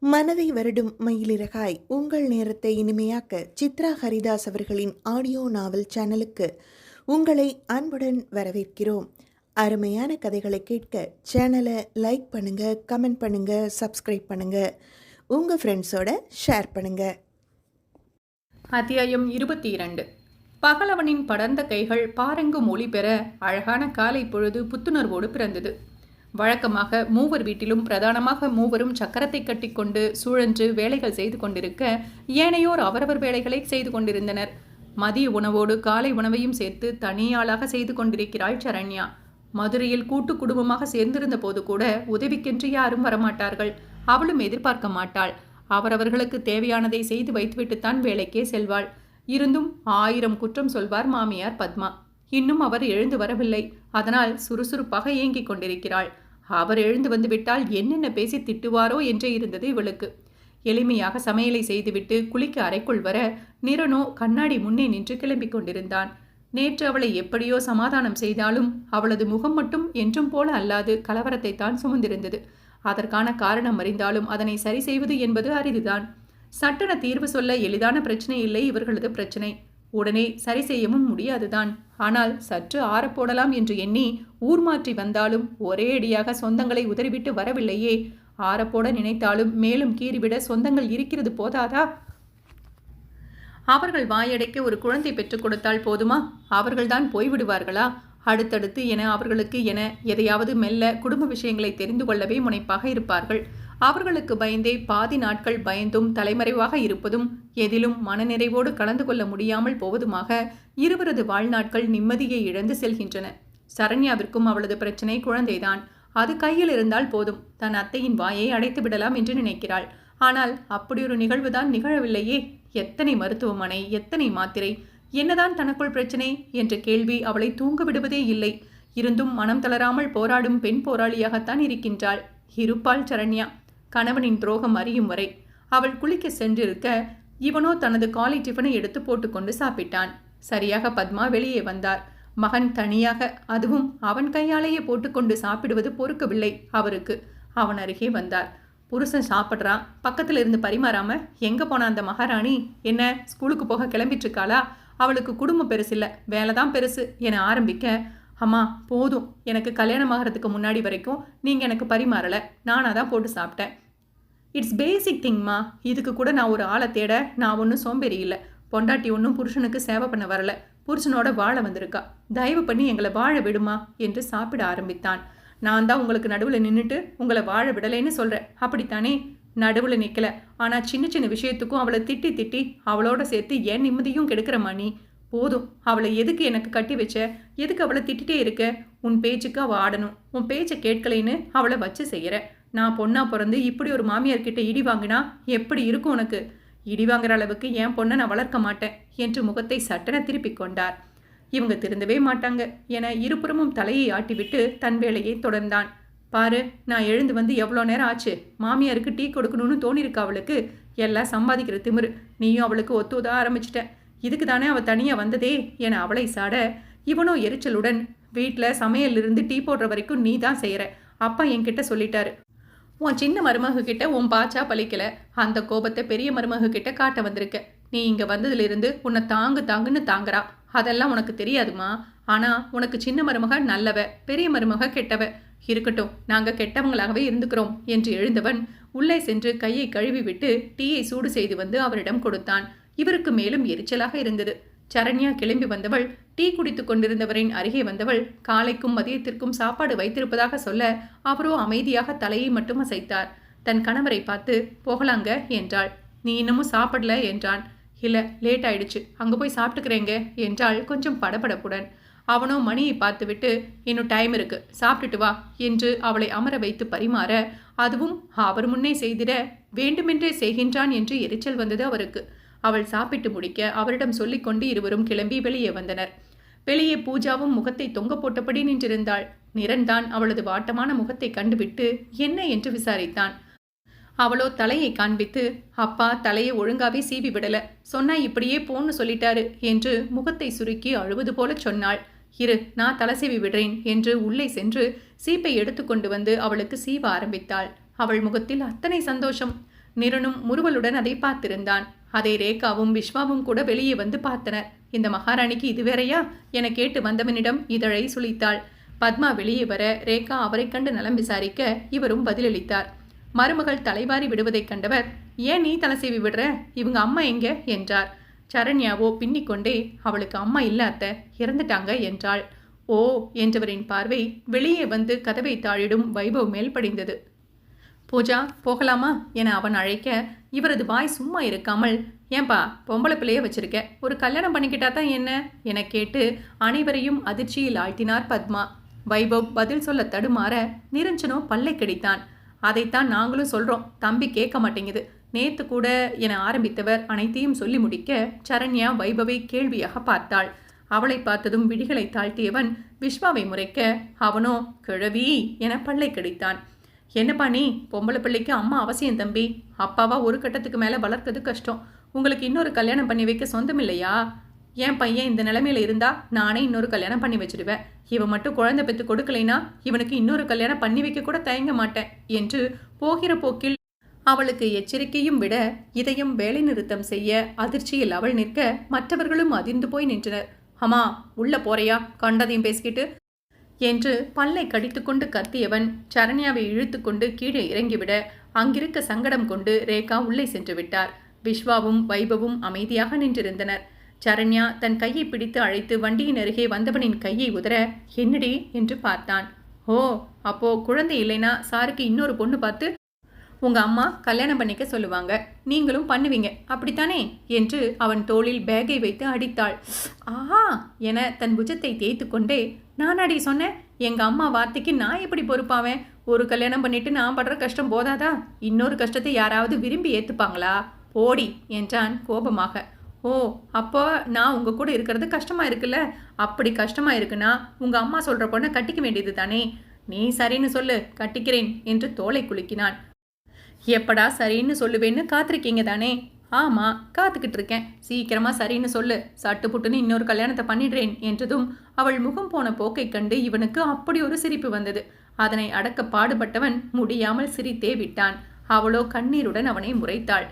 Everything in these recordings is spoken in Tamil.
மனதை வருடும் மயிலிறகாய் உங்கள் நேரத்தை இனிமையாக்க சித்ரா ஹரிதாஸ் அவர்களின் ஆடியோ நாவல் சேனலுக்கு உங்களை அன்புடன் வரவேற்கிறோம். அருமையான கதைகளை கேட்க சேனலை லைக் பண்ணுங்க, கமெண்ட் பண்ணுங்க, சப்ஸ்கிரைப் பண்ணுங்க, உங்க ஃப்ரெண்ட்ஸோட ஷேர் பண்ணுங்க. அத்தியாயம் 22. பகலவனின் படர்ந்த கைகள் பாரெங்கும் ஒளி பெற அழகான காலை பொழுது புத்துணர்வோடு பிறந்தது. வழக்கமாக மூவர் வீட்டிலும் பிரதானமாக மூவரும் சக்கரத்தை கட்டிக்கொண்டு சூழன்று வேலைகள் செய்து கொண்டிருக்க, ஏனையோர் அவரவர் வேலைகளை செய்து கொண்டிருந்தனர். மதிய உணவோடு காலை உணவையும் சேர்த்து தனியாளாக செய்து கொண்டிருக்கிறாள் சரண்யா. மதுரையில் கூட்டு குடும்பமாக சேர்ந்திருந்த போது கூட உதவிக்கென்று யாரும் வரமாட்டார்கள். அவளும் எதிர்பார்க்க மாட்டாள். அவரவர்களுக்கு தேவையானதை செய்து வைத்துவிட்டுத்தான் வேலைக்கே செல்வாள். இருந்தும் 1000 குற்றம் சொல்வார் மாமியார் பத்மா. இன்னும் அவர் எழுந்து வரவில்லை. அதனால் சுறுசுறுப்பாக ஏங்கிக் கொண்டிருக்கிறாள். அவர் எழுந்து வந்து விட்டால் என்னென்ன பேசி திட்டுவாரோ என்றே இருந்தது இவளுக்கு. எளிமையாக சமையலை செய்துவிட்டு குளிக்க அறைக்குள் வர நிரனோ கண்ணாடி முன்னே நின்று கிளம்பிக் கொண்டிருந்தான். நேற்று அவளை எப்படியோ சமாதானம் செய்தாலும் அவளது முகம் மட்டும் என்றும் போல அல்லாது கலவரத்தை தான் சுமந்திருந்தது. அதற்கான காரணம் அறிந்தாலும் அதனை சரி செய்வது என்பது அரிதுதான். சட்டென தீர்வு சொல்ல எளிதான பிரச்சனை இல்லை இவர்களது பிரச்சனை. உடனே சரி செய்யவும் முடியாதுதான். ஆனால் சற்று ஆறப்போடலாம் என்று எண்ணி ஊர் மாற்றி வந்தாலும் ஒரே அடியாக சொந்தங்களை உதறிவிட்டு வரவில்லையே. ஆறப்போட நினைத்தாலும் மேலும் கீறிவிட சொந்தங்கள் இருக்கிறது போதாதா? அவர்கள் வாயடைக்க ஒரு குழந்தை பெற்றுக் கொடுத்தால் போதுமா? அவர்கள்தான் போய்விடுவார்களா? அடுத்தடுத்து என அவர்களுக்கு என எதையாவது மெல்ல குடும்ப விஷயங்களை தெரிந்து கொள்ளவே முனைப்பாக இருப்பார்கள். அவர்களுக்கு பயந்தே பாதி நாட்கள் பயந்தும் தலைமறைவாக இருப்பதும் எதிலும் மனநிறைவோடு கலந்து கொள்ள முடியாமல் போவதுமாக இருவரது வாழ்நாட்கள் நிம்மதியை இழந்து செல்கின்றன. சரண்யாவிற்கும் அவளது பிரச்சனை குழந்தைதான். அது கையில் இருந்தால் போதும், தன் அத்தையின் வாயை அடைத்து விடலாம் என்று நினைக்கிறாள். ஆனால் அப்படியொரு நிகழ்வுதான் நிகழவில்லையே. எத்தனை மருத்துவமனை, எத்தனை மாத்திரை, என்னதான் தனக்குள் பிரச்சனை என்ற கேள்வி அவளை தூங்க விடுவதே இல்லை. இருந்தும் மனம் தளராமல் போராடும் பெண் போராளியாகத்தான் இருக்கின்றாள். இருப்பாள் சரண்யா, கணவனின் துரோகம் அறியும் வரை. அவள் குளிக்க சென்றிருக்க இவனோ தனது காலை டிஃபனை எடுத்து போட்டுக்கொண்டு சாப்பிட்டான். சரியாக பத்மா வெளியே வந்தார். மகன் தனியாக, அதுவும் அவன் கையாலேயே போட்டுக்கொண்டு சாப்பிடுவது பொறுக்கவில்லை அவருக்கு. அவன் அருகே வந்தார். புருஷன் சாப்பிட்றான், பக்கத்தில் இருந்து பரிமாறாம எங்க போன அந்த மகாராணி? என்ன ஸ்கூலுக்கு போக கிளம்பிட்டு இருக்காளா? அவளுக்கு குடும்பம் பெருசில்லை, வேலை தான் பெருசு என ஆரம்பிக்க, அம்மா போதும், எனக்கு கல்யாணம் ஆகிறதுக்கு முன்னாடி வரைக்கும் நீங்கள் எனக்கு பரிமாறலை, நானாக தான் போட்டு சாப்பிட்டேன். இட்ஸ் பேசிக் திங்மா. இதுக்கு கூட நான் ஒரு ஆளை தேட நான் ஒன்றும் சோம்பேறி இல்லை. பொண்டாட்டி ஒன்றும் புருஷனுக்கு சேவை பண்ண வரல, புருஷனோட வாழ வந்திருக்கா. தயவு பண்ணி எங்களை வாழ விடுமா என்று சாப்பிட ஆரம்பித்தான். நான் தான் உங்களுக்கு நடுவில் நின்றுட்டு உங்களை வாழ விடலைன்னு சொல்கிறேன், அப்படித்தானே? நடுவில் நிற்கல, ஆனால் சின்ன சின்ன விஷயத்துக்கும் அவளை திட்டி திட்டி அவளோட சேர்த்து என் நிம்மதியும் கெடுக்கிறம்மா நீ. போதும், அவளை எதுக்கு எனக்கு கட்டி வச்ச? எதுக்கு அவளை திட்டிகிட்டே இருக்க? உன் பேச்சுக்கு அவள் ஆடணும், உன் பேச்சை கேட்கலைன்னு அவளை வச்சு செய்கிற. நான் பொண்ணா பிறந்து இப்படி ஒரு மாமியார்கிட்ட இடி வாங்கினா எப்படி இருக்கும் உனக்கு? இடி வாங்குற அளவுக்கு என் பொண்ணை நான் வளர்க்க மாட்டேன் என்று முகத்தை சட்டென திருப்பிக் கொண்டார். இவங்க திருந்தவே மாட்டாங்க என இருபுறமும் தலையை ஆட்டிவிட்டு தன் வேலையை தொடர்ந்தான். பாரு, நான் எழுந்து வந்து எவ்வளோ நேரம் ஆச்சு. மாமியாருக்கு டீ கொடுக்கணும்னு தோணிருக்கு அவளுக்கு. எல்லாம் சம்பாதிக்கிற திமிரு. நீயும் அவளுக்கு ஒத்துவத ஆரம்பிச்சிட்ட. இதுக்கு தானே அவள் தனியாக வந்ததே என அவளை சாட, இவனோ எரிச்சலுடன், வீட்டில் சமையலிருந்து டீ போடுற வரைக்கும் நீ தான் செய்கிற. அப்பா என்கிட்ட சொல்லிட்டாரு, உன் சின்ன மருமக கிட்ட உன் பாச்சா பழிக்கல. அந்த கோபத்தை பெரிய மருமக கிட்ட காட்ட வந்திருக்க. நீ இங்கே வந்ததுலேருந்து உன்னை தாங்குன்னு தாங்குறா. அதெல்லாம் உனக்கு தெரியாதுமா. ஆனால் உனக்கு சின்ன மருமக நல்லவ, பெரிய மருமக கெட்டவ. இருக்கட்டும், நாங்கள் கெட்டவங்களாகவே இருந்துக்கிறோம் என்று எழுந்தவன் உள்ளே சென்று கையை கழுவி விட்டு டீயை சூடு செய்து வந்து அவரிடம் கொடுத்தான். இவருக்கு மேலும் எரிச்சலாக இருந்தது. சரண்யா கிளம்பி வந்தவள் டீ குடித்து கொண்டிருந்தவரின் அருகே வந்தவள் காலைக்கும் மதியத்திற்கும் சாப்பாடு வைத்திருப்பதாக சொல்ல, அவரோ அமைதியாக தலையை மட்டும் அசைத்தார். தன் கணவரை பார்த்து போகலாங்க என்றாள். நீ இன்னமும் சாப்பிடல என்றான். இல்லை, லேட் ஆயிடுச்சு, அங்கே போய் சாப்பிட்டுக்கிறேங்க என்றாள் கொஞ்சம் படபடப்புடன். அவனோ மணியை பார்த்துவிட்டு, இன்னும் டைம் இருக்கு, சாப்பிட்டுட்டு வா என்று அவளை அமர வைத்து பரிமாற, அதுவும் அவர் முன்னே செய்திட வேண்டுமென்றே செய்கின்றான் என்று எரிச்சல் வந்தது அவருக்கு. அவள் சாப்பிட்டு முடிக்க அவரிடம் சொல்லிக்கொண்டு இருவரும் கிளம்பி வெளியே வந்தனர். வெளியே பூஜாவும் முகத்தை தொங்க போட்டபடி நின்றிருந்தாள். நிரன்தான் அவளது வாட்டமான முகத்தை கண்டுவிட்டு என்ன என்று விசாரித்தான். அவளோ தலையை காண்பித்து, அப்பா தலையை ஒழுங்காவே சீவி விடல, சொன்னா இப்படியே போன்னு சொல்லிட்டாரு என்று முகத்தை சுருக்கி அழுவது போல சொன்னாள். இரு, நான் தலை சீவி விடுறேன் என்று உள்ளே சென்று சீப்பை எடுத்து கொண்டு வந்து அவளுக்கு சீவ ஆரம்பித்தாள். அவள் முகத்தில் அத்தனை சந்தோஷம். நிரனும் முறுவலுடன் அதை பார்த்திருந்தான். அதை ரேகாவும் விஸ்வாவும் கூட வெளியே வந்து பார்த்தனர். இந்த மகாராணிக்கு இது வேறையா என கேட்டு வந்தவனிடம் இதழை சுளித்தாள். பத்மா வெளியே வர ரேகா அவரை கண்டு நலம் விசாரிக்க இவரும் பதிலளித்தார். மருமகள் தலைவாரி விடுவதைக் கண்டவர், ஏன் நீ தலை சீவி விடுற, இவங்க அம்மா எங்க என்றார். சரண்யாவோ பின்னிக்கொண்டே, அவளுக்கு அம்மா இல்ல அத்தை, இறந்துட்டாங்க என்றாள். ஓ என்றவரின் பார்வை வெளியே வந்து கதவை தாழிடும் வைபவ் மேல் படிந்தது. பூஜா போகலாமா என அவன் அழைக்க இவரது வாய் சும்மா இருக்காமல், ஏன்பா பொம்பளை பிள்ளைய வச்சிருக்க, ஒரு கல்யாணம் பண்ணிக்கிட்டா தான் என்ன என கேட்டு அனைவரையும் அதிர்ச்சியில் ஆழ்த்தினார் பத்மா. வைபவ் பதில் சொல்ல தடுமாற நிரஞ்சனோ பல்லை கடித்தான். அதைத்தான் நாங்களும் சொல்றோம், தம்பி கேட்க மாட்டேங்குது, நேத்து கூட என ஆரம்பித்தவர் அனைத்தையும் சொல்லி முடிக்க சரண்யா வைபவை கேள்வியாக பார்த்தாள். அவளை பார்த்ததும் விழிகளை தாழ்த்தியவன் விஸ்வாவை முறைக்க அவனோ கிழவி என பல்லை கடித்தான். என்னப்பா நீ, பொம்பளை பிள்ளைக்கு அம்மா அவசியம் தம்பி, அப்பாவா ஒரு கட்டத்துக்கு மேலே வளர்க்கறது கஷ்டம், உங்களுக்கு இன்னொரு கல்யாணம் பண்ணி வைக்க சொந்தம் இல்லையா? என் பையன் இந்த நிலைமையில இருந்தா நானே இன்னொரு கல்யாணம் பண்ணி வச்சிடுவேன், இவன் மட்டும் குழந்தை பெற்று கொடுக்கலைனா இவனுக்கு இன்னொரு கல்யாணம் பண்ணி வைக்க கூட தயங்க மாட்டேன் என்று போகிற போக்கில் அவளுக்கு எச்சரிக்கையும் விட இதயம் வேலை நிறுத்தம் செய்ய அதிர்ச்சியில் அவள் நிற்க மற்றவர்களும் அதிர்ந்து போய் நின்றனர். அம்மா உள்ள போறையா, கண்டதையும் பேசிக்கிட்டு என்று பல்லை கடித்துக்கொண்டு கத்தியவன் சரண்யாவை இழுத்துக்கொண்டு கீழே இறங்கிவிட அங்கிருக்க சங்கடம் கொண்டு ரேகா உள்ளே சென்று விட்டார். விஸ்வாவும் வைபவும் அமைதியாக நின்றிருந்தனர். சரண்யா தன் கையை பிடித்து அழைத்து வண்டியின் அருகே வந்தவனின் கையை உதற, என்னடி என்று பார்த்தான். ஓ, அப்போ குழந்தை இல்லைனா சாருக்கு இன்னொரு பொண்ணு பார்த்து உங்க அம்மா கல்யாணம் பண்ணிக்க சொல்லுவாங்க, நீங்களும் பண்ணுவீங்க அப்படித்தானே என்று அவன் தோளில் பேக்கை வைத்து அடித்தாள். ஆஹா என தன் புஜத்தை தேய்த்து கொண்டே, நானாடி சொன்னேன், எங்க அம்மா வார்த்தைக்கு நான் எப்படி பொறுப்பாவேன், ஒரு கல்யாணம் பண்ணிட்டு நான் படுற கஷ்டம் போதாதா, இன்னொரு கஷ்டத்தை யாராவது விரும்பி ஏத்துப்பாங்களா, போடி என்றான் கோபமாக. ஓ, அப்போ நான் உங்க கூட இருக்கிறது கஷ்டமா இருக்குல்ல, அப்படி கஷ்டமா இருக்குன்னா உங்க அம்மா சொல்ற பொண்ணை கட்டிக்க வேண்டியது தானே, நீ சரின்னு சொல்லு, கட்டிக்கிறேன் என்று தோலை குலுக்கினான். எப்படா சரின்னு சொல்லுவேன்னு காத்திருக்கீங்க தானே? ஆமா, காத்துக்கிட்டு இருக்கேன், சீக்கிரமா சரின்னு சொல்லு, சட்டு புட்டுன்னு இன்னொரு கல்யாணத்தை பண்ணிடுறேன் என்றதும் அவள் முகம் போன போக்கை கண்டு இவனுக்கு அப்படி ஒரு சிரிப்பு வந்தது. அதனை அடக்க பாடுபட்டவன் முடியாமல் சிரித்தே விட்டான். அவளோ கண்ணீருடன் அவனை முறைத்தாள்.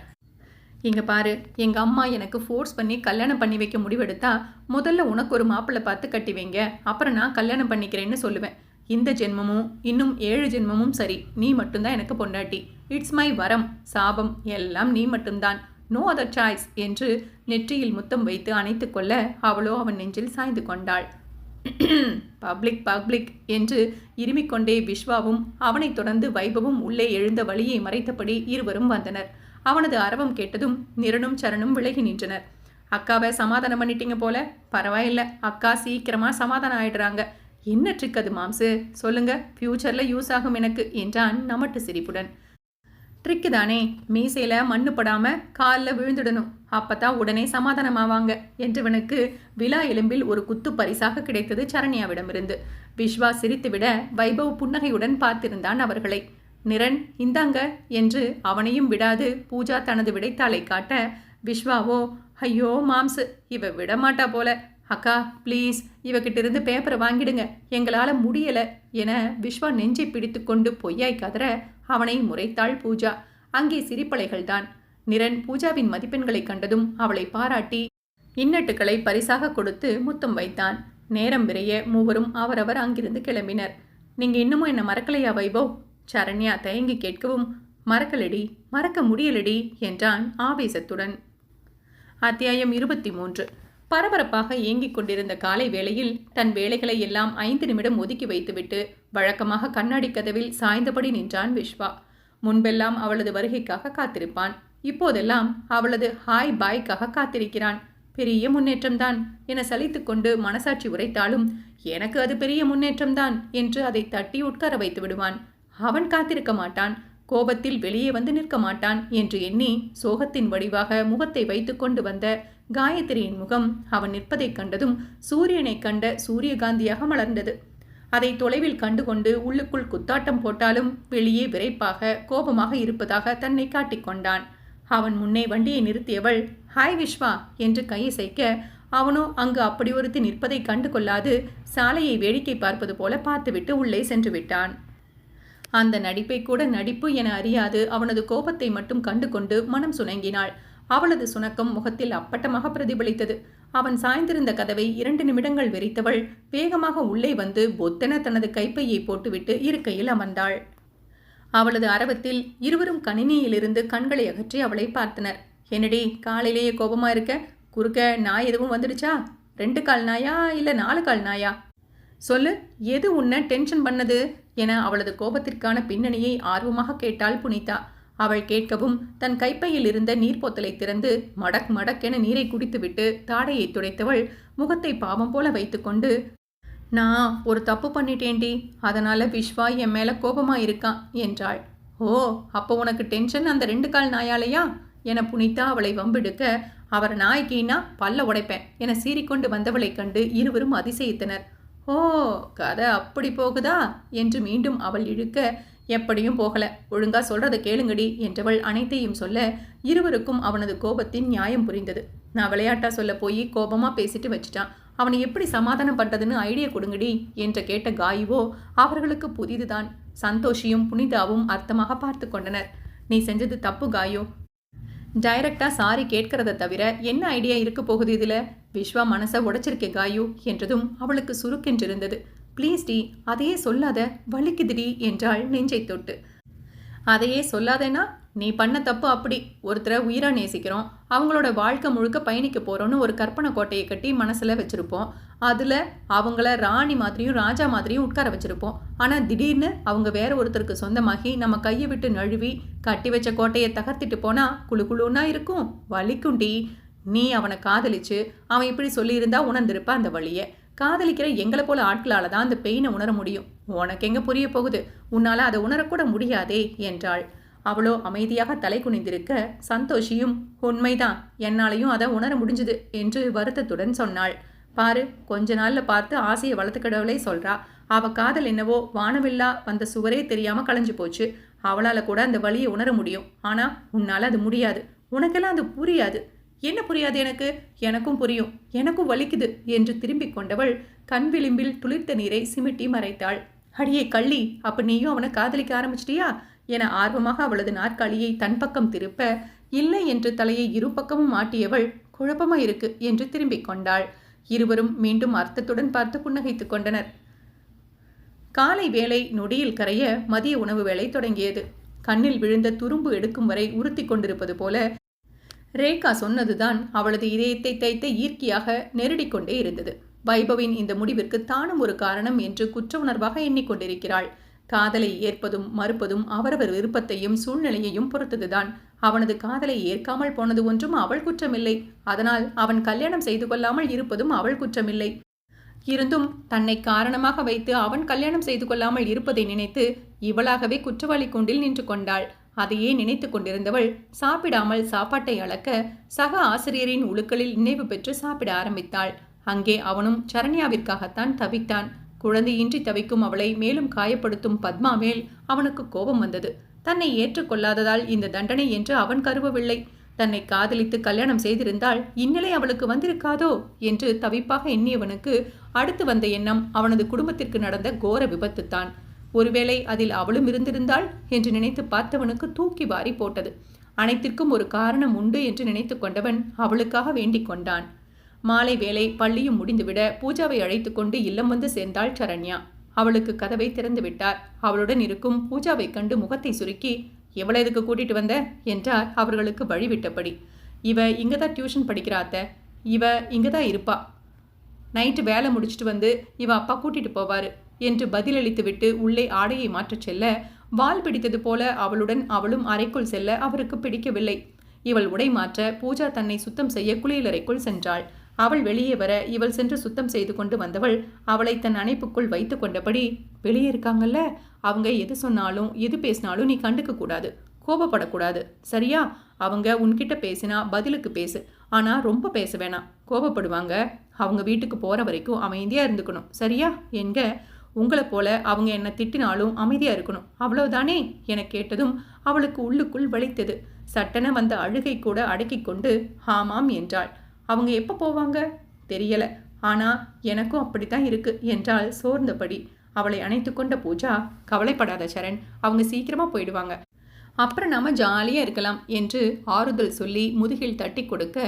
இங்க பாரு, எங்க அம்மா எனக்கு ஃபோர்ஸ் பண்ணி கல்யாணம் பண்ணி வைக்க முடிவெடுத்தா முதல்ல உனக்கு ஒரு மாப்பிள்ளை பார்த்து கட்டி வைங்க, அப்புறம் நான் கல்யாணம் பண்ணிக்கிறேன்னு சொல்லுவேன். இந்த ஜென்மமும் இன்னும் 7 ஜென்மமும் சரி, நீ மட்டும்தான் எனக்கு பொண்டாட்டி, இட்ஸ் மை வரம், சாபம் எல்லாம் நீ மட்டும்தான், நோ அதர் சாய்ஸ் என்று நெற்றியில் முத்தம் வைத்து அணைத்து கொள்ள அவளோ அவன் நெஞ்சில் சாய்ந்து கொண்டாள். பப்ளிக் பப்ளிக் என்று இருமிக்கொண்டே விஸ்வாவும் அவனைத் தொடர்ந்து வைபவும் உள்ளே எழுந்த வழியை மறைத்தபடி இருவரும் வந்தனர். அவனது அரவம் கேட்டதும் நிரனும் சரணும் விலகி நின்றனர். அக்காவை சமாதானம் பண்ணிட்டீங்க போல, பரவாயில்ல, அக்கா சீக்கிரமா சமாதானம் ஆயிடுறாங்க, என்ன ட்ரிக் அது மாம்சு, சொல்லுங்க, ஃபியூச்சர்ல யூஸ் ஆகும் எனக்கு என்றான் நமட்டு சிரிப்புடன். ட்ரிக்கு தானே, மீசையில மண்ணு படாம காலில் விழுந்துடணும், அப்பதான் உடனே சமாதானமாவாங்க என்றவனுக்கு விழா எலும்பில் ஒரு குத்து பரிசாக கிடைத்தது சரண்யாவிடமிருந்து. விஸ்வா சிரித்துவிட வைபவ் புன்னகையுடன் பார்த்திருந்தான் அவர்களை. நிரன் இந்தாங்க என்று அவனையும் விடாது பூஜா தனது விடைத்தாளை காட்ட விஸ்வாவோ, ஐயோ மாம்சு, இவ விடமாட்டா போல, அக்கா ப்ளீஸ் இவகிட்ட இருந்து பேப்பரை வாங்கிடுங்க, எங்களால் முடியலை என விஸ்வா நெஞ்சை பிடித்து கொண்டு பொய்யாய் கதற அவனை முறைத்தாள் பூஜா. அங்கே சிரிப்பலைகள்தான். நிரன் பூஜாவின் மதிப்பெண்களை கண்டதும் அவளை பாராட்டி இன்னட்டுக்களை பரிசாக கொடுத்து முத்தம் வைத்தான். நேரம் விரைய மூவரும் அவரவர் அங்கிருந்து கிளம்பினர். நீங்க இன்னமும் என்ன மறக்கலையா வைபவ்? சரண்யா தயங்கி கேட்கவும், மறக்கலடி, மறக்க முடியலடி என்றான் ஆவேசத்துடன். அத்தியாயம் 23. பரபரப்பாக இயங்கிக் கொண்டிருந்த காலை வேளையில் தன் வேலைகளை எல்லாம் 5 நிமிடம் ஒதுக்கி வைத்துவிட்டு வழக்கமாக கண்ணாடி கதவில் சாய்ந்தபடி நின்றான் விஸ்வா. முன்பெல்லாம் அவளது வருகைக்காக காத்திருப்பான். இப்போதெல்லாம் அவளது ஹாய் பாய்க்காக காத்திருக்கிறான். பெரிய முன்னேற்றம்தான் என சலித்து கொண்டு மனசாட்சி உரைத்தாலும் எனக்கு அது பெரிய முன்னேற்றம்தான் என்று அதை தட்டி உட்கார வைத்து விடுவான். அவன் காத்திருக்க மாட்டான், கோபத்தில் வெளியே வந்து நிற்க மாட்டான் என்று எண்ணி சோகத்தின் வடிவாக முகத்தை வைத்து கொண்டு வந்த காயத்ரியின் முகம் அவன் நிற்பதைக் கண்டதும் சூரியனை கண்ட சூரியகாந்தியாக மலர்ந்தது. அதை தொலைவில் கண்டுகொண்டு உள்ளுக்குள் குத்தாட்டம் போட்டாலும் வெளியே விரைப்பாக கோபமாக இருப்பதாக தன்னை காட்டிக்கொண்டான். அவன் முன்னே வண்டியை நிறுத்தியவள் ஹாய் விஸ்வா என்று கையசைக்க அவனோ அங்கு அப்படி ஒருத்தி நிற்பதை கண்டு கொள்ளாது சாலையை வேடிக்கை பார்ப்பது போல பார்த்துவிட்டு உள்ளே சென்று விட்டான். அந்த நடிப்பை கூட நடிப்பு என அறியாது அவனது கோபத்தை மட்டும் கண்டு கொண்டு மனம் சுணங்கினாள். அவளது சுணக்கம் முகத்தில் அப்பட்டமாக பிரதிபலித்தது. அவன் சாய்ந்திருந்த கதவை 2 நிமிடங்கள் வெறித்தவள் வேகமாக உள்ளே வந்து பொத்தென தனது கைப்பையை போட்டுவிட்டு இருக்கையில் அமர்ந்தாள். அவளது அரவத்தில் இருவரும் கணினியிலிருந்து கண்களை அகற்றி அவளை பார்த்தனர். என்னடி, காலையிலேயே கோபமா இருக்க? குறுக்க நாய் எதுவும் வந்துடுச்சா? 2 கால் நாயா இல்ல 4 கால் நாயா? சொல்லு, எது உன்னை டென்ஷன் பண்ணது என அவளது கோபத்திற்கான பின்னணியை ஆர்வமாக கேட்டாள் புனிதா. அவள் கேட்கவும் தன் கைப்பையில் இருந்த நீர்போத்தலை திறந்து மடக் மடக்கென நீரை குடித்துவிட்டு தாடையை துடைத்தவள் முகத்தை பாவம் போல வைத்துக்கொண்டு, நான் ஒரு தப்பு பண்ணிட்டேன்டி, அதனால விஸ்வா என் மேல கோபமா இருக்கான் என்றாள். ஓ, அப்போ உனக்கு டென்ஷன் அந்த 2 கால் நாயாலையா என புனிதா அவளை வம்பிடுக்க, அவர் நாய்க்கின்னா பல்ல உடைப்பேன் என சீறிக்கொண்டு வந்தவளை கண்டு இருவரும் அதிசயித்தனர். ஓ, கதை அப்படி போகுதா என்று மீண்டும் அவள் இழுக்க, எப்படியும் போகல, ஒழுங்கா சொல்றதை கேளுங்கடி என்றவள் அனைத்தையும் சொல்ல இருவருக்கும் அவனது கோபத்தின் நியாயம் புரிந்தது. நான் விளையாட்டா சொல்ல போய் கோபமா பேசிட்டு வச்சுட்டான், அவனை எப்படி சமாதானம் பண்றதுன்னு ஐடியா கொடுங்கடி என்று கேட்ட காயுவோ அவர்களுக்கு புதிதுதான். சந்தோஷியும் புனிதாவும் அர்த்தமாக பார்த்து கொண்டனர். நீ செஞ்சது தப்பு காயோ, டைரக்டா சாரி கேட்கறத தவிர என்ன ஐடியா இருக்க போகுது இதுல? விஸ்வா மனசை உடைச்சிருக்கே காயு என்றதும் அவளுக்கு சுருக்கென்றிருந்தது. ப்ளீஸ் டி, அதையே சொல்லாத, வலிக்குதுடி என்றாள் நெஞ்சை தொட்டு. அதையே சொல்லாதேனா? நீ பண்ண தப்பு அப்படி. ஒருத்தரை உயிரா நேசிக்கிறோம், அவங்களோட வாழ்க்கை முழுக்க பயணிக்க போறோன்னு ஒரு கற்பனை கோட்டையை கட்டி மனசுல வச்சிருப்போம். அதுல அவங்கள ராணி மாதிரியும் ராஜா மாதிரியும் உட்கார வச்சிருப்போம். ஆனா திடீர்னு அவங்க வேற ஒருத்தருக்கு சொந்தமாகி நம்ம கையை விட்டு நழுவி கட்டி வச்ச கோட்டையை தகர்த்திட்டு போனா குழு குழுன்னா இருக்கும், வலிக்குண்டி. நீ அவனை காதலிச்சு அவன் இப்படி சொல்லியிருந்தா உணர்ந்திருப்ப அந்த வழியை. காதலிக்கிற எங்களை போல ஆட்களால தான் அந்த பெயினை உணர முடியும். உனக்கு எங்க புரிய போகுது? உன்னால அதை உணரக்கூட முடியாதே என்றாள். அவளோ அமைதியாக தலை குனிந்திருக்க, சந்தோஷியும் உண்மைதான், என்னாலையும் அதை உணர முடிஞ்சுது என்று வருத்தத்துடன் சொன்னாள். பாரு, கொஞ்ச நாள்ல பார்த்து ஆசையை வளர்த்துக்கிடவளே சொல்றா. அவ காதல் என்னவோ வானவில்லா வந்த சுவரே தெரியாம களைஞ்சு போச்சு. அவளால கூட அந்த வழியை உணர முடியும், ஆனா உன்னால அது முடியாது. உனக்கெல்லாம் அது புரியாது. என்ன புரியாது எனக்கு? எனக்கும் புரியும், எனக்கும் வலிக்குது என்று திரும்பிக் கொண்டவள் கண் விளிம்பில் துளிர்த்த நீரை சிமிட்டி மறைத்தாள். அடியே கள்ளி, அப்ப நீயும் அவனை காதலிக்க ஆரம்பிச்சிட்டியா என ஆர்வமாக அவளது நாற்காலியை தன் பக்கம் திருப்ப, இல்லை என்று தலையை இரு பக்கமும் மாட்டியவள் குழப்பமா இருக்கு என்று திரும்பிக் கொண்டாள். இருவரும் மீண்டும் அர்த்தத்துடன் பார்த்து புன்னகைத்துக் கொண்டனர். காலை வேளை நொடியில் கரைய மதிய உணவு வேளை தொடங்கியது. கண்ணில் விழுந்த துரும்பு எடுக்கும் வரை உறுத்தி கொண்டிருப்பது போல ரேகா சொன்னதுதான் அவளது இதயத்தை தைத்த ஈர்க்கியாக நெருடிக்கொண்டே இருந்தது. வைபவின் இந்த முடிவிற்கு தானும் ஒரு காரணம் என்று குற்ற உணர்வாக எண்ணிக்கொண்டிருக்கிறாள். காதலை ஏற்பதும் மறுப்பதும் அவரவர் விருப்பத்தையும் சூழ்நிலையையும் பொறுத்ததுதான். அவனது காதலை ஏற்காமல் போனது ஒன்றும் அவள் குற்றமில்லை. அதனால் அவன் கல்யாணம் செய்து கொள்ளாமல் இருப்பதும் அவள் குற்றமில்லை. இருந்தும் தன்னை காரணமாக வைத்து அவன் கல்யாணம் செய்து கொள்ளாமல் இருப்பதை நினைத்து இவளாகவே குற்றவாளி கூண்டில் நின்று கொண்டாள். அதையே நினைத்து கொண்டிருந்தவள் சாப்பிடாமல் சாப்பாட்டை அளக்க சக ஆசிரியரின் உழுக்களில் நினைவு பெற்று சாப்பிட ஆரம்பித்தாள். அங்கே அவனும் சரண்யாவிற்காகத்தான் தவித்தான். குழந்தையின்றி தவிக்கும் அவளை மேலும் காயப்படுத்தும் பத்மா மேல் அவனுக்கு கோபம் வந்தது. தன்னை ஏற்றுக்கொள்ளாததால் இந்த தண்டனை என்று அவன் கருவவில்லை. தன்னை காதலித்து கல்யாணம் செய்திருந்தால் இந்நிலை அவளுக்கு வந்திருக்காதோ என்று தவிப்பாக எண்ணியவனுக்கு அடுத்து வந்த எண்ணம் அவனது குடும்பத்திற்கு நடந்த கோர விபத்துத்தான். ஒருவேளை அதில் அவளும் இருந்திருந்தாள் என்று நினைத்து பார்த்தவனுக்கு தூக்கி வாரி போட்டது. அனைத்திற்கும் ஒரு காரணம் உண்டு என்று நினைத்து கொண்டவன் அவளுக்காக வேண்டிக் கொண்டான். மாலை வேளை பள்ளியும் முடிந்துவிட பூஜாவை அழைத்து கொண்டு இல்லம் வந்து சேர்ந்தாள் சரண்யா. அவளுக்கு கதவை திறந்து விட்டார். அவளுடன் இருக்கும் பூஜாவை கண்டு முகத்தை சுருக்கி, எவ்வளவு எதுக்கு கூட்டிட்டு வந்த என்றார் அவர்களுக்கு வழிவிட்டபடி. இவ இங்கதான் டியூஷன் படிக்கிறாத்த, இவ இங்கதான் இருப்பா, நைட்டு வேலை முடிச்சுட்டு வந்து இவ அப்பா கூட்டிட்டு போவாரு என்று பதிலளித்து விட்டு உள்ளே ஆடையை மாற்றச் செல்ல, வால் பிடித்தது போல அவளுடன் அவளும் அறைக்குள் செல்ல அவருக்கு பிடிக்கவில்லை. இவள் உடை மாற்ற பூஜா தன்னை சுத்தம் செய்ய குளியலறைக்குள் சென்றாள். அவள் வெளியே வர இவள் சென்று சுத்தம் செய்து கொண்டு வந்தவள் அவளை தன் அணைப்புக்குள் வைத்து கொண்டபடி, வெளியே இருக்காங்கல்ல, அவங்க எது சொன்னாலும் எது பேசினாலும் நீ கண்டுக்க கூடாது, கோபப்படக்கூடாது, சரியா? அவங்க உன்கிட்ட பேசினா பதிலுக்கு பேசு, ஆனா ரொம்ப பேச வேணாம், கோபப்படுவாங்க. அவங்க வீட்டுக்கு போற வரைக்கும் அமைதியா இருந்துக்கணும், சரியா என்க. உங்களை போல அவங்க என்ன திட்டினாலும் அமைதியா இருக்கணும், அவ்வளவுதானே என கேட்டதும் அவளுக்கு உள்ளுக்குள் வலித்தது. சட்டென வந்த அழுகை கூட அடக்கி கொண்டு ஆமாம் என்றாள். அவங்க எப்போ போவாங்க தெரியல, ஆனா எனக்கும் அப்படித்தான் இருக்கு என்றாள் சோர்ந்தபடி. அவளை அணைத்து கொண்ட பூஜா, கவலைப்படாத சரண், அவங்க சீக்கிரமா போயிடுவாங்க, அப்புறம் நாம ஜாலியா இருக்கலாம் என்று ஆறுதல் சொல்லி முதுகில் தட்டி கொடுக்க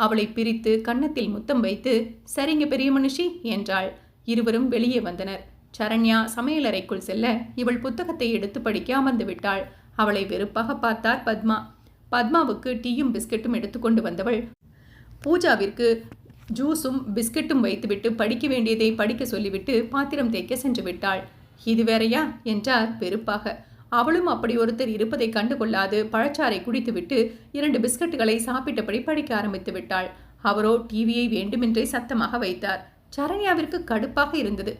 அவளை பிரித்து கன்னத்தில் முத்தம் வைத்து, சரிங்க பெரிய மனுஷி என்றாள். இருவரும் வெளியே வந்தனர். சரண்யா சமையலறைக்குள் செல்ல இவள் புத்தகத்தை எடுத்து படிக்க அமர்ந்து விட்டாள். அவளை வெறுப்பாக பார்த்தார் பத்மா. பத்மாவுக்கு டீயும் பிஸ்கட்டும் எடுத்துக்கொண்டு வந்தவள் பூஜாவிற்கு ஜூஸும் பிஸ்கட்டும் வைத்துவிட்டு படிக்க வேண்டியதை படிக்க சொல்லிவிட்டு பாத்திரம் தேய்க்க சென்று விட்டாள். இது வேறையா என்றார் வெறுப்பாக. அவளும் அப்படி ஒருத்தர் இருப்பதை கண்டு கொள்ளாது பழச்சாறை குடித்துவிட்டு 2 பிஸ்கட்டுகளை சாப்பிட்டபடி படிக்க ஆரம்பித்து விட்டாள். அவரோ டிவியை வேண்டுமென்றே சத்தமாக வைத்தார். சரண்யாவிற்கு கடுப்பாக இருந்தது.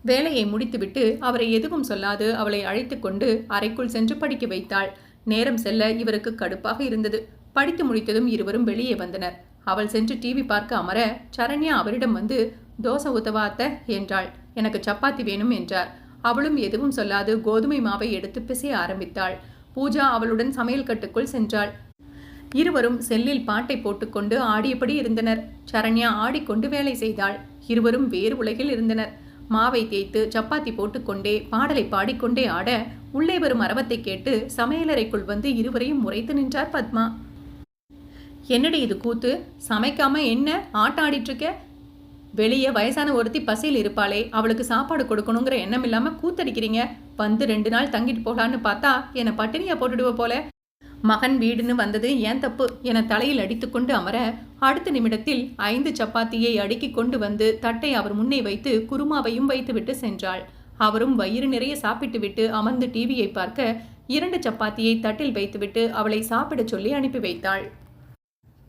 வேலையை முடித்துவிட்டு அவரை எதுவும் சொல்லாது அவளை அழைத்து கொண்டு அறைக்குள் சென்று படிக்க வைத்தாள். நேரம் செல்ல இவருக்கு கடுப்பாக இருந்தது. படித்து முடித்ததும் இருவரும் வெளியே வந்தனர். அவள் சென்று டிவி பார்க்க அமர சரண்யா அவரிடம் வந்து, தோசை ஊத்தவா அத்தை என்றாள். எனக்கு சப்பாத்தி வேணும் என்றார். அவளும் எதுவும் சொல்லாது கோதுமை மாவை எடுத்து பிசைய ஆரம்பித்தாள். பூஜா அவளுடன் சமையல் கட்டுக்குள் சென்றாள். இருவரும் செல்லில் பாட்டை போட்டுக்கொண்டு ஆடியபடி இருந்தனர். சரண்யா ஆடிக்கொண்டு வேலை செய்தாள். இருவரும் வேறு உலகில் இருந்தனர். மாவை தேய்த்து சப்பாத்தி போட்டுக்கொண்டே பாடலை பாடிக்கொண்டே ஆட உள்ளே வரும் அரவத்தை கேட்டு சமையலறைக்குள் வந்து இருவரையும் முறைத்து நின்றார் பத்மா. என்னடி இது கூத்து? சமைக்காம என்ன ஆட்டம் ஆடிட்டு இருக்க? வெளியே வயசான ஒருத்தி பசியில் இருப்பாளே, அவளுக்கு சாப்பாடு கொடுக்கணுங்கிற எண்ணம் இல்லாம கூத்தடிக்கிறீங்க. வந்து 2 நாள் தங்கிட்டு போகலான்னு பார்த்தா என்னை பட்டினியா போட்டுடுவ போல. மகன் வீடுன்னு வந்தது ஏன் தப்பு என தலையில் அடித்துக்கொண்டு அமர அடுத்த நிமிடத்தில் 5 சப்பாத்தியை அடுக்கி கொண்டு வந்து தட்டை அவர் முன்னே வைத்து குருமாவையும் வைத்துவிட்டு சென்றாள். அவரும் வயிறு நிறைய சாப்பிட்டு விட்டு அமர்ந்து டிவியை பார்க்க 2 சப்பாத்தியை தட்டில் வைத்துவிட்டு அவளை சாப்பிடச் சொல்லி அனுப்பி வைத்தாள்.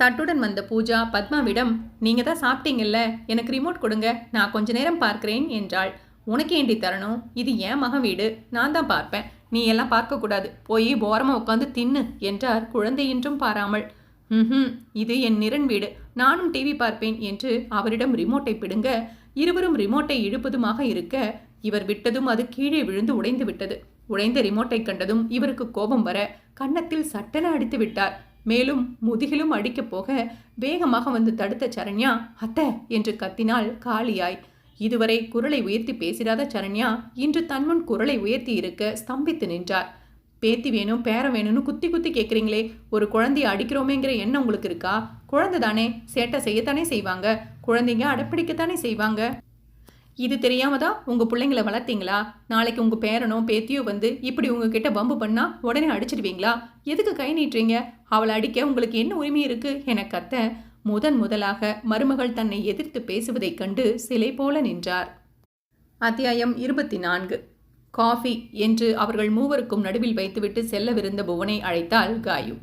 தட்டுடன் வந்த பூஜா பத்மாவிடம், நீங்க தான் சாப்பிட்டீங்கல்ல, எனக்கு ரிமோட் கொடுங்க, நான் கொஞ்ச நேரம் பார்க்கிறேன் என்றாள். உனக்கு ஏண்டி தரணும்? இது என் மகன் வீடு, நான் தான் பார்ப்பேன், நீ எல்லாம் பார்க்கக்கூடாது, போய் ஓரமா உட்காந்து தின்னு என்றார் குழந்தை என்றும் பாராமல். இது என் நிரன் வீடு, நானும் டிவி பார்ப்பேன் என்று அவரிடம் ரிமோட்டை பிடுங்க இருவரும் ரிமோட்டை இழுப்பதுமாக இருக்க இவர் விட்டதும் அது கீழே விழுந்து உடைந்து விட்டது. உடைந்த ரிமோட்டை கண்டதும் இவருக்கு கோபம் வர கன்னத்தில் சட்டென அடித்து விட்டார். மேலும் முதுகிலும் அடிக்கப் போக வேகமாக வந்து தடுத்த சரண்யா அத்தை என்று கத்தினாள் காளியாய். இதுவரை குரலை உயர்த்தி பேசிடாத சரண்யா இன்று தன்முன் குரலை உயர்த்தி இருக்க ஸ்தம்பித்து நின்றார். பேத்தி வேணும் பேரம் வேணும்னு குத்தி குத்தி கேட்குறீங்களே, ஒரு குழந்தைய அடிக்கிறோமேங்கிற எண்ணம் உங்களுக்கு இருக்கா? குழந்தை தானே, சேட்டை செய்யத்தானே செய்வாங்க, குழந்தைங்க அடப்பிடிக்கத்தானே செய்வாங்க. இது தெரியாம தான் உங்க பிள்ளைங்களை வளர்த்தீங்களா? நாளைக்கு உங்க பேரனோ பேத்தியோ வந்து இப்படி உங்ககிட்ட பம்பு பண்ணா உடனே அடிச்சிடுவீங்களா? எதுக்கு கை நீட்டுறீங்க? அவளை அடிக்க உங்களுக்கு என்ன உரிமை இருக்கு என கத்த முதலாக மருமகள் தன்னை எதிர்த்து பேசுவதைக் கண்டு சிலை போல நின்றார். அத்தியாயம் 24. காஃபி என்று அவர்கள் மூவருக்கும் நடுவில் வைத்துவிட்டு செல்லவிருந்த புவனை அழைத்தாள் காயு.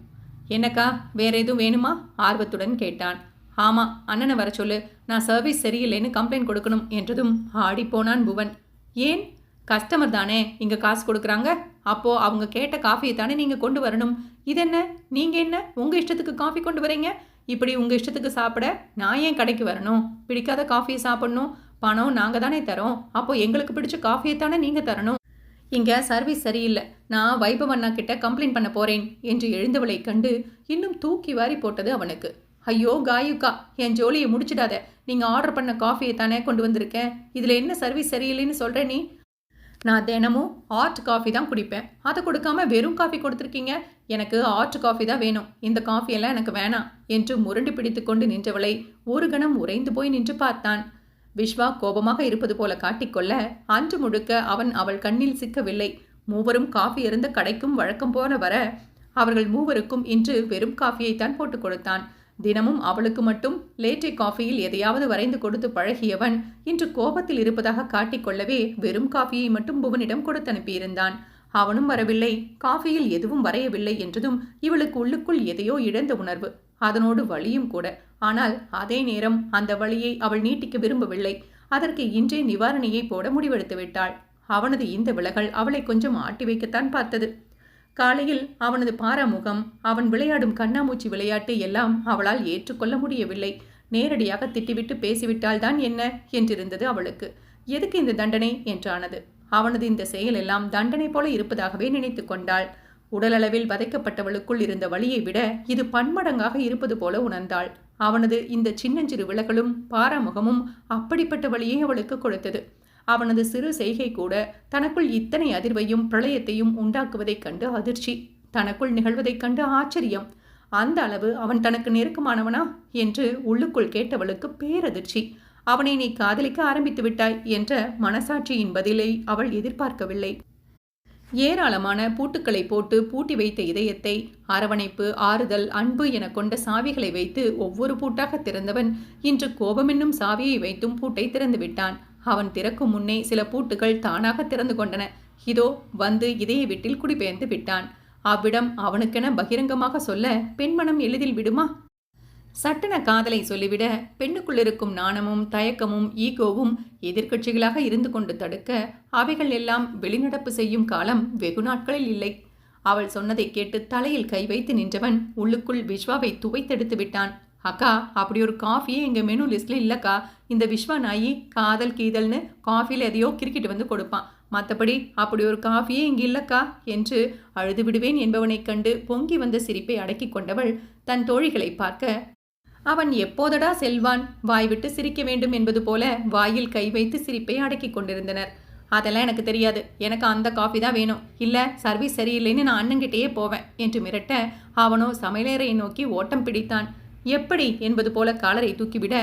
என்னக்கா, வேற எதுவும் வேணுமா? ஆர்வத்துடன் கேட்டான். ஆமா, அண்ணனை வர சொல்லு, நான் சர்வீஸ் சரியில்லைன்னு கம்ப்ளைண்ட் கொடுக்கணும் என்றதும் ஆடிப்போனான் புவன். ஏன்? கஸ்டமர் தானே, இங்க காசு கொடுக்குறாங்க, அப்போ அவங்க கேட்ட காஃபியை தானே நீங்க கொண்டு வரணும். இதென்ன, நீங்க என்ன உங்க இஷ்டத்துக்கு காஃபி கொண்டு வரீங்க? இப்படி உங்க இஷ்டத்துக்கு சாப்பிட நான் ஏன் கடைக்கு வரணும்? பிடிக்காத காஃபியை சாப்பிடணும், பணம் நாங்க தானே தரோம், அப்போ எங்களுக்கு பிடிச்ச காஃபியை தானே நீங்க தரணும். இங்க சர்வீஸ் சரியில்லை, நான் வைபவண்ணா கிட்ட கம்ப்ளைண்ட் பண்ண போறேன் என்று எழுந்தவளை கண்டு இன்னும் தூக்கி வாரி போட்டது அவனுக்கு. ஐயோ காயுக்கா, என் ஜோலியை முடிச்சிடாத, நீங்க ஆர்டர் பண்ண காஃபியை தானே கொண்டு வந்திருக்கேன், இதுல என்ன சர்வீஸ் சரியில்லைன்னு சொல்ற நீ? நான் தினமும் ஹாட் காஃபி தான் குடிப்பேன், அதை கொடுக்காம வெறும் காஃபி கொடுத்துருக்கீங்க. எனக்கு ஹாட் காஃபி தான் வேணும், இந்த காஃபியெல்லாம் எனக்கு வேணாம் என்று முரண்டு பிடித்து கொண்டு நின்றவளை ஒரு கணம் உறைந்து போய் நின்று பார்த்தான். விஸ்வா கோபமாக இருப்பது போல காட்டிக்கொள்ள அன்று முழுக்க அவன் அவள் கண்ணில் சிக்கவில்லை. மூவரும் காஃபி இருந்த கடைக்கும் வழக்கம் போல வர அவர்கள் மூவருக்கும் இன்று வெறும் காஃபியைத்தான் போட்டு கொடுத்தான். தினமும் அவளுக்கு மட்டும் லேட்டே காஃபியில் எதையாவது வரைந்து கொடுத்து பழகியவன் இன்று கோபத்தில் இருப்பதாக காட்டிக்கொள்ளவே வெறும் காஃபியை மட்டும் புவனிடம் கொடுத்து அனுப்பியிருந்தான். அவனும் வரவில்லை, காஃபியில் எதுவும் வரையவில்லை என்றதும் இவளுக்கு உள்ளுக்குள் எதையோ இழந்த உணர்வு, அதனோடு வலியும் கூட. ஆனால் அதே நேரம் அந்த வலியை அவள் நீட்டிக்க விரும்பவில்லை. அதற்கு இன்றே நிவாரணியை போட முடிவெடுத்து விட்டாள். அவனது இந்த விலகல் அவளை கொஞ்சம் ஆட்டி வைக்கத்தான் பார்த்தது. காலையில் அவனது பாராமுகம், அவன் விளையாடும் கண்ணாமூச்சி விளையாட்டு எல்லாம் அவளால் ஏற்றுக்கொள்ள முடியவில்லை. நேரடியாக திட்டிவிட்டு பேசிவிட்டால் தான் என்ன என்றிருந்தது அவளுக்கு. எதுக்கு இந்த தண்டனை என்றானது. அவனது இந்த செயல் எல்லாம் தண்டனை போல இருப்பதாகவே நினைத்து கொண்டாள். உடலளவில் வதைக்கப்பட்டவளுக்குள் இருந்த வலியை விட இது பன்மடங்காக இருப்பது போல உணர்ந்தாள். அவனது இந்த சின்னஞ்சிறு விலகலும் பாராமுகமும் அப்படிப்பட்ட வலியை அவளுக்கு கொடுத்தது. அவனது சிறு செய்கை கூட தனக்குள் இத்தனை அதிர்வையும் பிரளயத்தையும் உண்டாக்குவதைக் கண்டு அதிர்ச்சி, தனக்குள் நிகழ்வதைக் கண்டு ஆச்சரியம். அந்த அளவு அவன் தனக்கு நெருக்கமானவனா என்று உள்ளுக்குள் கேட்டவளுக்கு பேரதிர்ச்சி. அவனை நீ காதலிக்க ஆரம்பித்து விட்டாய் என்ற மனசாட்சியின் பதிலை அவள் எதிர்பார்க்கவில்லை. ஏராளமான பூட்டுக்களை போட்டு பூட்டி வைத்த இதயத்தை அரவணைப்பு, ஆறுதல், அன்பு என கொண்ட சாவிகளை வைத்து ஒவ்வொரு பூட்டாக திறந்தவன் இன்று கோபமென்னும் சாவியை வைத்தும் பூட்டை திறந்து விட்டான். அவன் திறக்கும் முன்னே சில பூட்டுகள் தானாக திறந்து கொண்டன. இதோ வந்து இதய வீட்டில் குடிபெயர்ந்து விட்டான். அவ்விடம் அவனுக்கென பகிரங்கமாக சொல்ல பெண்மனம் எளிதில் விடுமா? சட்டென காதலை சொல்லிவிட பெண்ணுக்குள் இருக்கும் நாணமும் தயக்கமும் ஈகோவும் எதிர்க்கட்சிகளாக இருந்து கொண்டு தடுக்க அவைகள் எல்லாம் வெளிநடப்பு செய்யும் காலம் வெகு நாட்களில் இல்லை. அவள் சொன்னதை கேட்டு தலையில் கை வைத்து நின்றவன் உள்ளுக்குள் விஸ்வாவை துவைத்தெடுத்து விட்டான். அக்கா, அப்படி ஒரு காஃபியே எங்கள் மெனு லிஸ்ட்ல இல்லக்கா. இந்த விஸ்வா நாயி காதல் கீதல்னு காஃபியில் எதையோ கிரிக்கெட் வந்து கொடுப்பான். மற்றபடி அப்படி ஒரு காஃபியே இங்கு இல்லக்கா என்று அழுது விடுவேன் என்பவனைக் கண்டு பொங்கி வந்த சிரிப்பை அடக்கி கொண்டவள் தன் தோழிகளை பார்க்க, அவன் எப்போதடா செல்வான்? வாய்விட்டு சிரிக்க வேண்டும் என்பது போல வாயில் கை வைத்து சிரிப்பை அடக்கி கொண்டிருந்தனர். அதெல்லாம் எனக்கு தெரியாது, எனக்கு அந்த காஃபி தான் வேணும், இல்லை சர்வீஸ் சரியில்லைன்னு நான் அண்ணங்கிட்டேயே போவேன் என்று மிரட்ட அவனோ சமையலறையை நோக்கி ஓட்டம் பிடித்தான். எப்படி என்பது போல காலரை தூக்கிவிட,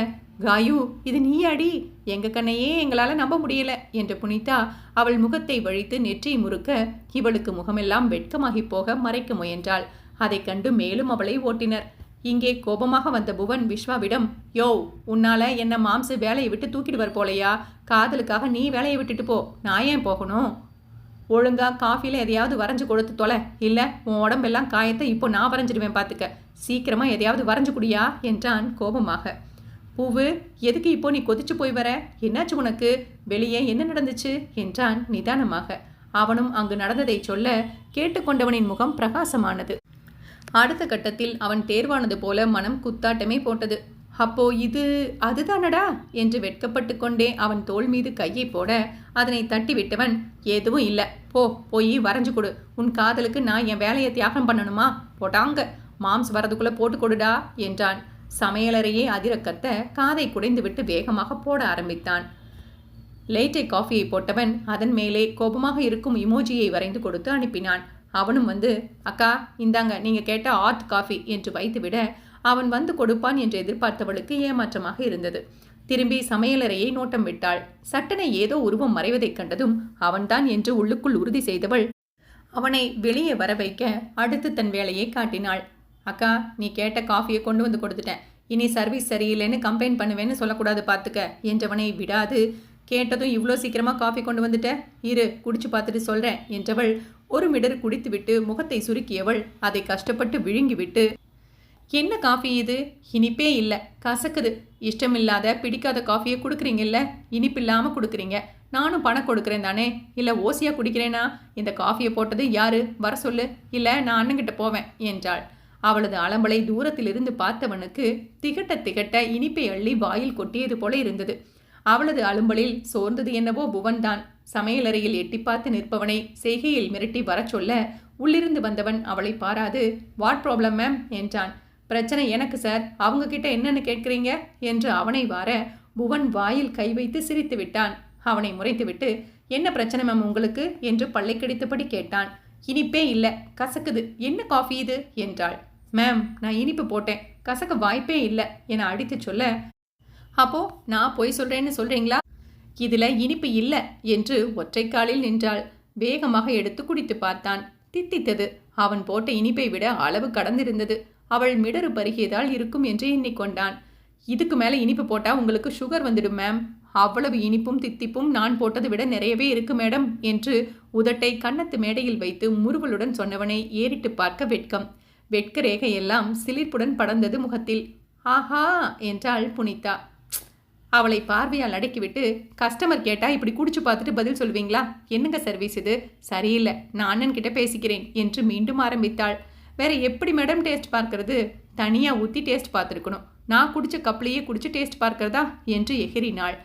காயு இது நீ அடி, எங்க கண்ணையே எங்களால் நம்ப முடியல என்று புனிதா அவள் முகத்தை வழித்து நெற்றி முறுக்க இவளுக்கு முகமெல்லாம் வெட்கமாகி போக மறைக்க முயன்றாள். அதை கண்டு மேலும் அவளை ஓட்டினர். இங்கே கோபமாக வந்த புவன் விஸ்வாவிடம், யோ, உன்னால என்ன மாம்சு வேலையை விட்டு தூக்கிடுவர் போலையா? காதலுக்காக நீ வேலையை விட்டுட்டு போ, நான் ஏன் போகணும்? ஒழுங்கா காஃபியில் எதையாவது வரைஞ்சு கொடுத்து தொலை, இல்லை உன் உடம்பெல்லாம் காயத்தை இப்போ நான் வரைஞ்சிடுவேன் பார்த்துக்க. சீக்கிரமா எதையாவது வரைஞ்சு குடியா என்றான் கோபமாக. பூவு, எதுக்கு இப்போ நீ கொதிச்சு போய் வர? என்னாச்சு உனக்கு? வெளியே என்ன நடந்துச்சு என்றான் நிதானமாக. அவனும் அங்கு நடந்ததை சொல்ல கேட்டுக்கொண்டவனின் முகம் பிரகாசமானது. அடுத்த கட்டத்தில் அவன் தேர்வானது போல மனம் குத்தாட்டமே போட்டது. அப்போ இது அதுதானடா என்று வெட்கப்பட்டு கொண்டே அவன் தோள் மீது கையை போட அதனை தட்டி விட்டவன், எதுவும் இல்லை, போய் வரைஞ்சு கொடு. உன் காதலுக்கு நான் என் வேலையை தியாகம் பண்ணணுமா? போட்டாங்க, மாம்ஸ் வரதுக்குள்ள போட்டு கொடுடா என்றான். சமையலறையே அதிர கத்த காதை குடைந்து விட்டு வேகமாக போட ஆரம்பித்தான். லேட்டை காஃபியை போட்டவன் அதன் மேலே கோபமாக இருக்கும் இமோஜியை வரைந்து கொடுத்து அனுப்பினான். அவனும் வந்து, அக்கா இந்தாங்க நீங்கள் கேட்ட ஆர்ட் காஃபி என்று வைத்துவிட அவன் வந்து கொடுப்பான் என்று எதிர்பார்த்தவளுக்கு ஏமாற்றமாக இருந்தது. திரும்பி சமையலறையை நோட்டம் விட்டாள். சட்டனை ஏதோ உருவம் மறைவதைக் கண்டதும் அவன்தான் என்று உள்ளுக்குள் உறுதி செய்தவள் அவனை வெளியே வர வைக்க அடுத்து தன் வேலையை காட்டினாள். அக்கா, நீ கேட்ட காஃபியை கொண்டு வந்து கொடுத்துட்டேன், இனி சர்வீஸ் சரியில்லைன்னு கம்ப்ளைண்ட் பண்ணுவேன்னு சொல்லக்கூடாது பார்த்துக்க என்றவனை விடாது, கேட்டதும் இவ்வளோ சீக்கிரமாக காஃபி கொண்டு வந்துட்ட, இரு குடிச்சு பார்த்துட்டு சொல்கிறேன் என்றவள் ஒரு மிடர் குடித்துவிட்டு முகத்தை சுருக்கியவள் அதை கஷ்டப்பட்டு விழுங்கிவிட்டு, என்ன காஃபி இது? இனிப்பே இல்லை, கசக்குது. இஷ்டமில்லாத பிடிக்காத காஃபியை கொடுக்குறீங்கல்ல, இனிப்பில்லாமல் கொடுக்குறீங்க. நானும் பணம் கொடுக்குறேன் தானே, இல்லை ஓசியாக குடிக்கிறேனா? இந்த காஃபியை போட்டது யாரு? வர சொல்லு, இல்லை நான் அண்ணங்கிட்ட போவேன் என்றாள். அவளது அலம்பலை தூரத்திலிருந்து பார்த்தவனுக்கு திகட்ட திகட்ட இனிப்பை அள்ளி வாயில் கொட்டியது போல இருந்தது. அவளது அலும்பலில் சோர்ந்தது என்னவோ புவன்தான். சமையலறையில் எட்டி பார்த்து நிற்பவனை செய்கையில் மிரட்டி வர சொல்ல உள்ளிருந்து வந்தவன் அவளை பாராது, வாட் ப்ராப்ளம் மேம் என்றான். பிரச்சனை எனக்கு சார், அவங்க கிட்ட என்னன்னு கேட்குறீங்க என்று அவனை வார புவன் வாயில் கை வைத்து சிரித்து விட்டான். அவனை முறைத்துவிட்டு, என்ன பிரச்சனை மேம் உங்களுக்கு என்று பல்லை கடித்தபடி கேட்டான். இனிப்பே இல்லை, கசக்குது. என்ன காஃபி இது என்றாள். மேம், நான் இனிப்பு போட்டேன், கசக்க வாய்ப்பே இல்லை என அடித்து சொல்ல, அப்போ நான் பொய் சொல்றேன்னு சொல்றீங்களா? இதுல இனிப்பு இல்லை என்று ஒற்றைக்காலில் நின்றாள். வேகமாக எடுத்து குடித்து பார்த்தான். தித்தித்தது. அவன் போட்ட இனிப்பை விட அளவு கடந்திருந்தது. அவள் மிடறு பருகியதால் இருக்கும் என்று எண்ணிக்கொண்டான். இதுக்கு மேலே இனிப்பு போட்டா உங்களுக்கு சுகர் வந்துடும் மேம். அவ்வளவு இனிப்பும் தித்திப்பும் நான் போட்டதை விட நிறையவே இருக்கு மேடம் என்று உதட்டை கன்னத்து மேடையில் வைத்து முறுவலுடன் சொன்னவனை ஏறிட்டு பார்க்க வெட்கம். வெட்க ரேகையெல்லாம் சிலிர்ப்புடன் படர்ந்தது முகத்தில். ஆஹா என்றாள் புனிதா. அவளை பார்வையால் அடக்கிவிட்டு, கஸ்டமர் கேட்டா இப்படி குடிச்சு பார்த்துட்டு பதில் சொல்வீங்களா? என்னங்க சர்வீஸ் இது? சரியில்லை, நான் அண்ணன் கிட்ட பேசிக்கிறேன் என்று மீண்டும் ஆரம்பித்தாள். வேற எப்படி மேடம் டேஸ்ட் பார்க்கறது? தனியாக ஊற்றி டேஸ்ட் பார்த்துருக்கணும். நான் குடிச்ச கப்லையே குடிச்சு டேஸ்ட் பார்க்கறதா என்று எகிறினாள்.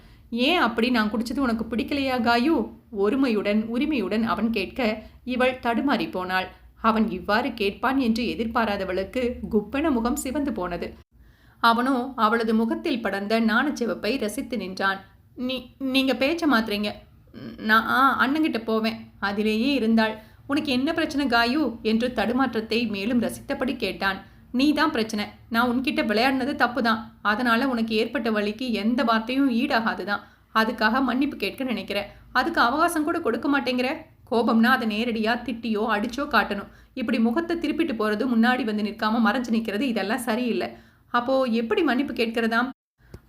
ஏன் அப்படி? நான் குடிச்சது உனக்கு பிடிக்கலையா காயு? ஒருமையுடன் உரிமையுடன் அவன் கேட்க இவள் தடுமாறி போனாள். அவன் இவ்வாறு கேட்பான் என்று எதிர்பாராதவளுக்கு குப்பென முகம் சிவந்து போனது. அவனோ அவளது முகத்தில் படர்ந்த நாணச்சிவப்பை ரசித்து நின்றான். நீங்க பேச்ச மாத்துறீங்க, நான் அண்ணங்கிட்ட போவேன். அதிலேயே இருந்தாள். உனக்கு என்ன பிரச்சனை காயு என்று தடுமாற்றத்தை மேலும் ரசித்தபடி கேட்டான். நீ தான் பிரச்சனை. நான் உன்கிட்ட விளையாடினது தப்பு தான். அதனால உனக்கு ஏற்பட்ட வலிக்கு எந்த வார்த்தையும் ஈடாகாது தான். அதுக்காக மன்னிப்பு கேட்க நினைக்கிறேன். அதுக்கு அவகாசம் கூட கொடுக்க மாட்டேங்கிற. கோபம்னா அதை நேரடியாக திட்டியோ அடிச்சோ காட்டணும். இப்படி முகத்தை திருப்பிட்டு போகிறது, முன்னாடி வந்து நிற்காம மறைஞ்சு நிற்கிறது, இதெல்லாம் சரியில்லை. அப்போ எப்படி மன்னிப்பு கேட்கிறதாம்?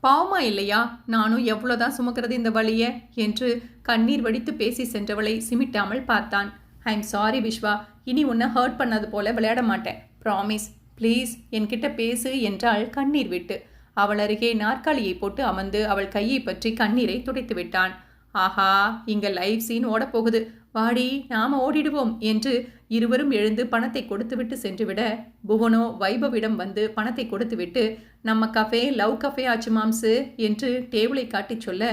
பாவமா இல்லையா? நானும் எவ்வளோதான் சுமக்கிறது இந்த வழியை என்று கண்ணீர் வடித்து பேசி சென்றவளை சிமிட்டாமல் பார்த்தான். I am sorry Vishwa. இனி உன்னை ஹர்ட் பண்ணது போல விளையாட மாட்டேன். ப்ராமிஸ். ப்ளீஸ் என்கிட்ட பேசு என்றாள் கண்ணீர் விட்டு. அவள் அருகே நாற்காலியை போட்டு அமர்ந்து அவள் கையை பற்றி கண்ணீரை துடைத்து விட்டான். ஆஹா, இங்க லைவ் சீன் ஓடப்போகுது. வாடி, நாம ஓடிடுவோம் என்று இருவரும் எழுந்து பணத்தை கொடுத்துவிட்டு சென்றுவிட, புவனோ வைபவிடம் வந்து பணத்தை கொடுத்துவிட்டு, நம்ம கஃபே லவ் கஃபே ஆச்சு மாம்சு என்று டேபிளை காட்டிச் சொல்ல,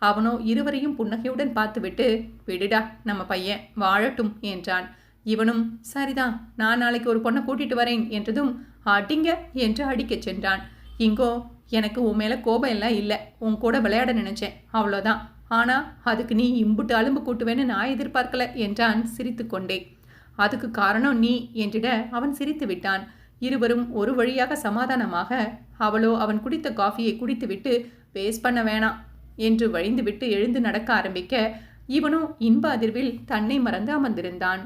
அவனோ இருவரையும் புன்னகையுடன் பார்த்துவிட்டு, விடுடா நம்ம பையன் வாழட்டும் என்றான். இவனும் சரிதான், நான் நாளைக்கு ஒரு பொண்ணை கூட்டிட்டு வரேன் என்றதும், அடிங்க என்று அடிக்கச் சென்றான். இங்கோ எனக்கு உன் மேலே கோபம் எல்லாம் இல்லை. உன் கூட விளையாட நினைச்சேன், அவ்வளோதான். ஆனால் அதுக்கு நீ இம்புட்டு அலும்பு கூட்டுவேன்னு நான் எதிர்பார்க்கல என்றான் சிரித்து கொண்டே. அதுக்கு காரணம் நீ என்றிட அவன் சிரித்து விட்டான். இருவரும் ஒரு வழியாக சமாதானமாக, அவளோ அவன் குடித்த காஃபியை குடித்துவிட்டு வேஸ்ட் பண்ண வேணாம் என்று வழிந்துவிட்டு எழுந்து நடக்க ஆரம்பிக்க, இவனோ இன்ப அதிர்வில் தன்னை மறந்து அமர்ந்திருந்தான்.